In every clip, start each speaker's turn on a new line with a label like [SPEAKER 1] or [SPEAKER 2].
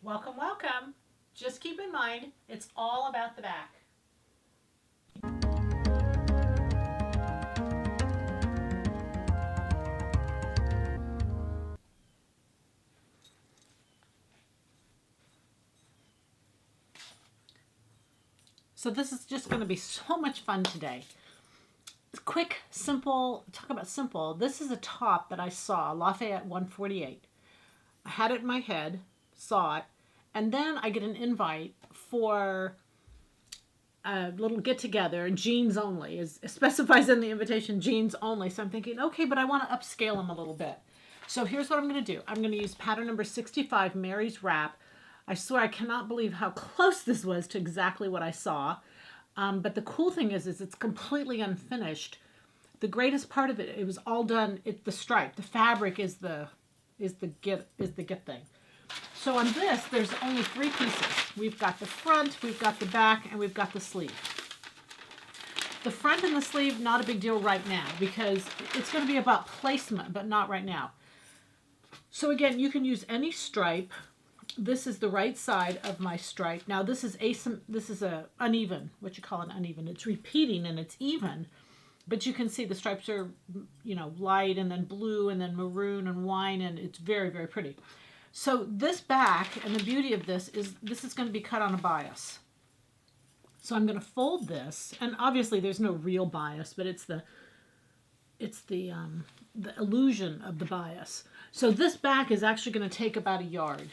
[SPEAKER 1] Welcome, welcome. Just keep in mind, it's all about the back. So this is just going to be so much fun today. Quick, simple, talk about simple. This is a top that I saw, Lafayette 148. I had it in my head, saw it, and then I get an invite for a little get together, jeans only. It specifies in the invitation jeans only. So I'm thinking, okay, but I want to upscale them a little bit. So here's what I'm going to do. I'm going to use pattern number 65, Mary's Wrap. I swear I cannot believe how close this was to exactly what I saw. But the cool thing is it's completely unfinished. The greatest part of it, it was all done. The stripe, the fabric is the get thing. So on this, there's only 3 pieces. We've got the front, we've got the back, and we've got the sleeve. The front and the sleeve, not a big deal right now because it's going to be about placement, but not right now. So again, you can use any stripe. This is the right side of my stripe. Now this is a uneven, what you call an uneven. It's repeating and it's even, but you can see the stripes are, light and then blue and then maroon and wine, and it's very, very pretty. So this back, and the beauty of this is going to be cut on a bias. So I'm going to fold this, and obviously there's no real bias, but it's the illusion of the bias. So this back is actually going to take about 1 yard.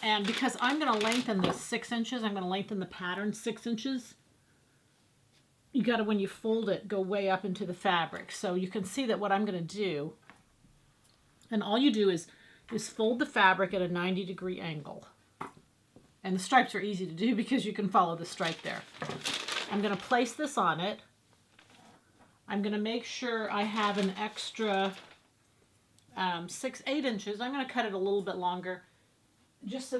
[SPEAKER 1] And because I'm going to lengthen this 6 inches, I'm going to lengthen the pattern 6 inches. You got to, when you fold it, go way up into the fabric. So you can see that what I'm going to do, and all you do is fold the fabric at a 90-degree angle. And the stripes are easy to do because you can follow the stripe there. I'm going to place this on it. I'm going to make sure I have an extra 8 inches. I'm going to cut it a little bit longer just so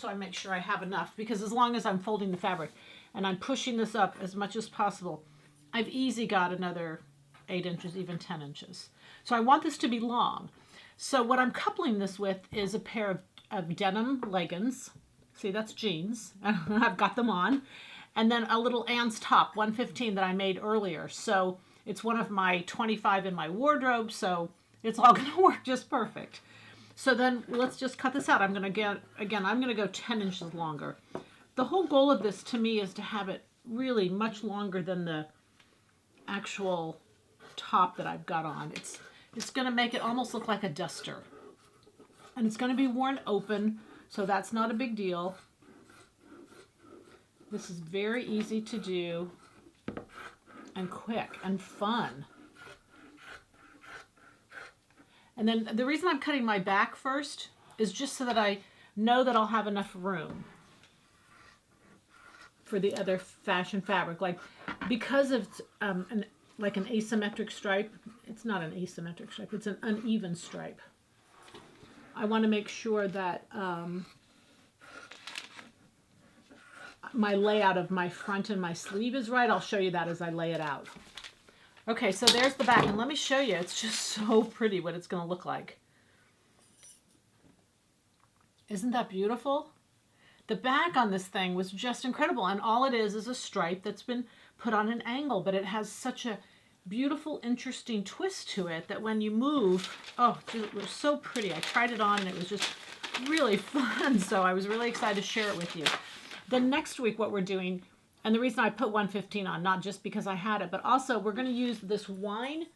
[SPEAKER 1] I make sure I have enough, because as long as I'm folding the fabric and I'm pushing this up as much as possible, I've easily got another 8 inches, even 10 inches. So I want this to be long. So what I'm coupling this with is a pair of denim leggings. See, that's jeans. I've got them on. And then a little Ann's top, 115, that I made earlier. So it's one of my 25 in my wardrobe, so it's all going to work just perfect. So then let's just cut this out. I'm going to go 10 inches longer. The whole goal of this to me is to have it really much longer than the actual top that I've got on. It's going to make it almost look like a duster. And it's going to be worn open, so that's not a big deal. This is very easy to do and quick and fun. And then the reason I'm cutting my back first is just so that I know that I'll have enough room for the other fashion fabric. Like, because of an asymmetric stripe, it's not an asymmetric stripe, it's an uneven stripe. I want to make sure that my layout of my front and my sleeve is right. I'll show you that as I lay it out. Okay, so there's the back, and let me show you. It's just so pretty what it's going to look like. Isn't that beautiful? The back on this thing was just incredible, and all it is a stripe that's been put on an angle, but it has such a beautiful, interesting twist to it that when you move, it was so pretty. I tried it on, and it was just really fun, so I was really excited to share it with you. Then next week, what we're doing, and the reason I put 115 on, not just because I had it, but also we're going to use this wine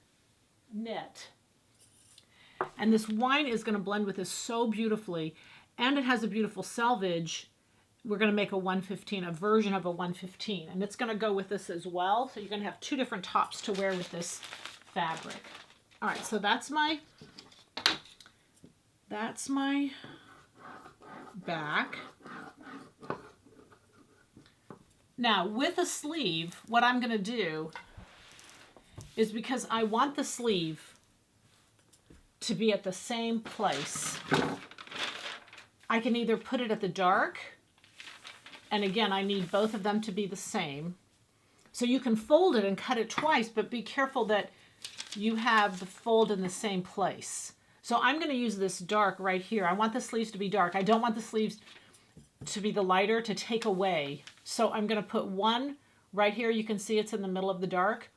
[SPEAKER 1] knit. And this wine is going to blend with this so beautifully, and it has a beautiful selvage. We're going to make a version of a 115, and it's going to go with this as well. So you're going to have 2 different tops to wear with this fabric. All right, so that's my back. Now, with a sleeve, what I'm going to do is, because I want the sleeve to be at the same place, I can either put it at the dark, and again, I need both of them to be the same. So you can fold it and cut it twice, but be careful that you have the fold in the same place. So I'm going to use this dark right here. I want the sleeves to be dark. I don't want the sleeves to be the lighter to take away. So I'm going to put one right here. You can see it's in the middle of the dark.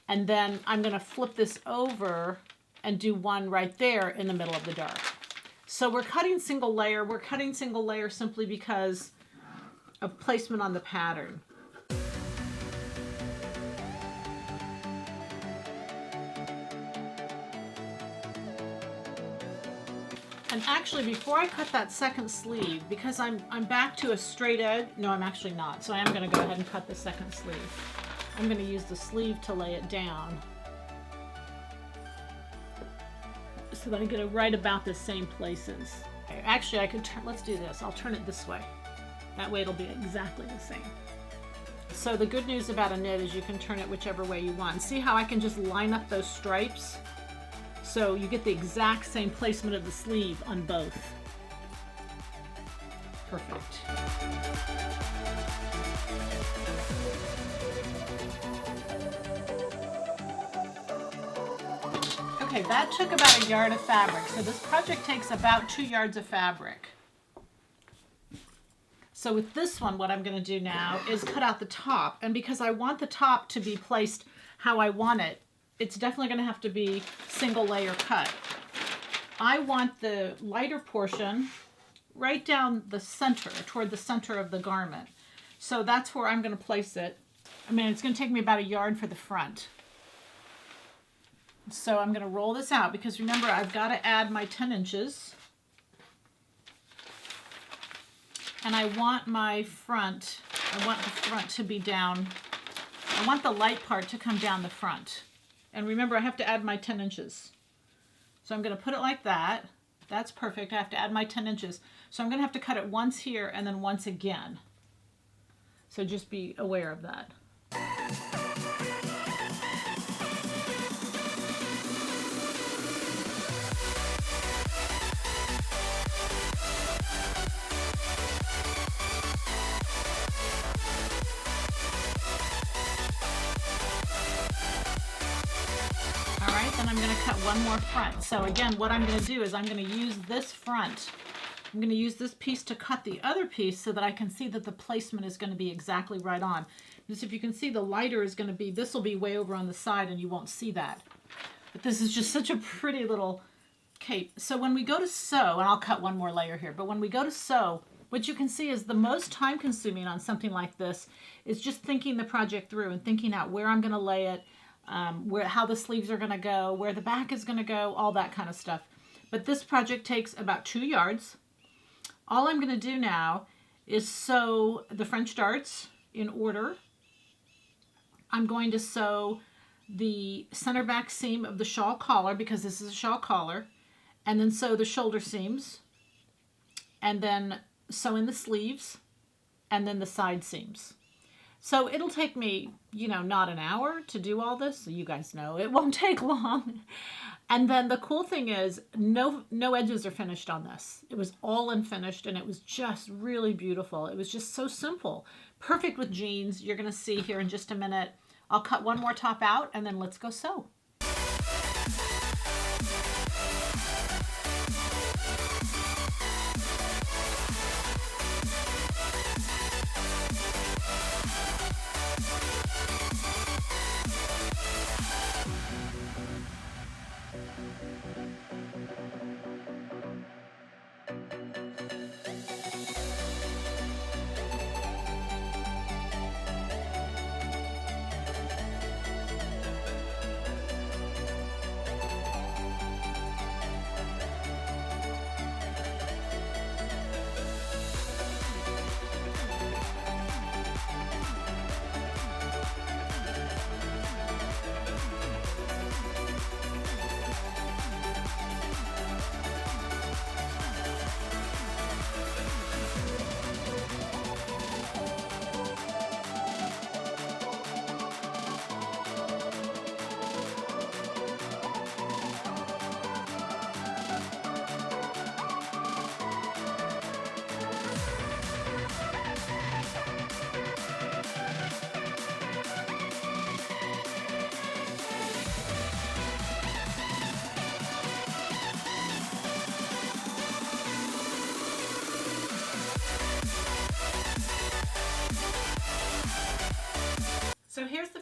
[SPEAKER 1] And then I'm going to flip this over and do one right there in the middle of the dark. So we're cutting single layer. We're cutting single layer simply because of placement on the pattern. And actually, before I cut that second sleeve, because I'm back to a straight edge, no, I'm actually not. So I am going to go ahead and cut the second sleeve. I'm going to use the sleeve to lay it down so that I get it right about the same places. Okay, actually, I could turn, let's do this. I'll turn it this way. That way it'll be exactly the same. So the good news about a knit is you can turn it whichever way you want. See how I can just line up those stripes? So you get the exact same placement of the sleeve on both. Perfect. Okay, that took about a yard of fabric. So this project takes about 2 yards of fabric. So with this one, what I'm going to do now is cut out the top. And because I want the top to be placed how I want it, it's definitely going to have to be single layer cut. I want the lighter portion right down the center, toward the center of the garment. So that's where I'm going to place it. I mean, it's going to take me about a yard for the front. So I'm going to roll this out because remember, I've got to add my 10 inches. And I want my front, I want the front to be down. I want the light part to come down the front. And remember, I have to add my 10 inches. So I'm going to put it like that. That's perfect. I have to add my 10 inches. So I'm going to have to cut it once here and then once again. So just be aware of that. Then I'm going to cut one more front. So again, what I'm going to do is I'm going to use this front. I'm going to use this piece to cut the other piece so that I can see that the placement is going to be exactly right on. Because if you can see, the lighter is going to be, this will be way over on the side and you won't see that. But this is just such a pretty little cape. So when we go to sew, and I'll cut one more layer here, but when we go to sew, what you can see is the most time consuming on something like this is just thinking the project through and thinking out where I'm going to lay it, how the sleeves are going to go, where the back is going to go, all that kind of stuff. But this project takes about 2 yards. All I'm going to do now is sew the French darts in order. I'm going to sew the center back seam of the shawl collar because this is a shawl collar, and then sew the shoulder seams, and then sew in the sleeves, and then the side seams. So it'll take me, not an hour to do all this. So you guys know it won't take long. And then the cool thing is no edges are finished on this. It was all unfinished and it was just really beautiful. It was just so simple. Perfect with jeans. You're going to see here in just a minute. I'll cut one more top out and then let's go sew.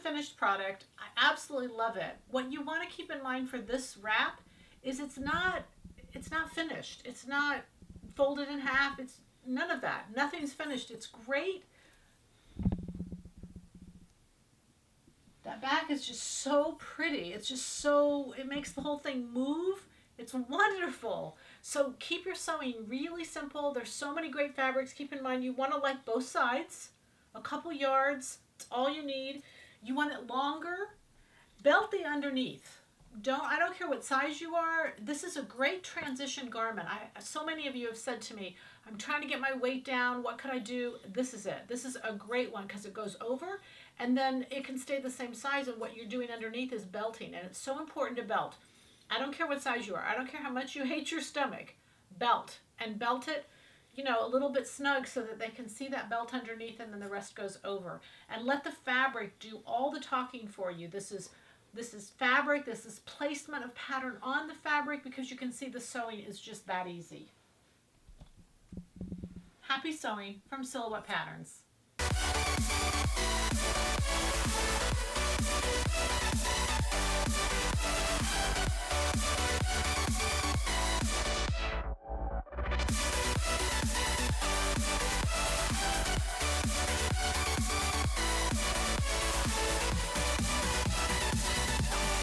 [SPEAKER 1] finished product. I absolutely love it. What you want to keep in mind for this wrap is it's not finished. It's not folded in half. It's none of that. Nothing's finished. It's great. That back is just so pretty. It's just so, it makes the whole thing move. It's wonderful. So keep your sewing really simple. There's so many great fabrics. Keep in mind you want to like both sides. A couple yards. It's all you need. You want it longer. Belt the underneath. I don't care what size you are. This is a great transition garment. So many of you have said to me, I'm trying to get my weight down. What could I do? This is it. This is a great one because it goes over and then it can stay the same size, and what you're doing underneath is belting, and it's so important to belt. I don't care what size you are. I don't care how much you hate your stomach. Belt, and belt it, you know, a little bit snug so that they can see that belt underneath, and then the rest goes over. And let the fabric do all the talking for you. This is fabric. This is placement of pattern on the fabric, because you can see the sewing is just that easy. Happy sewing from Silhouette Patterns.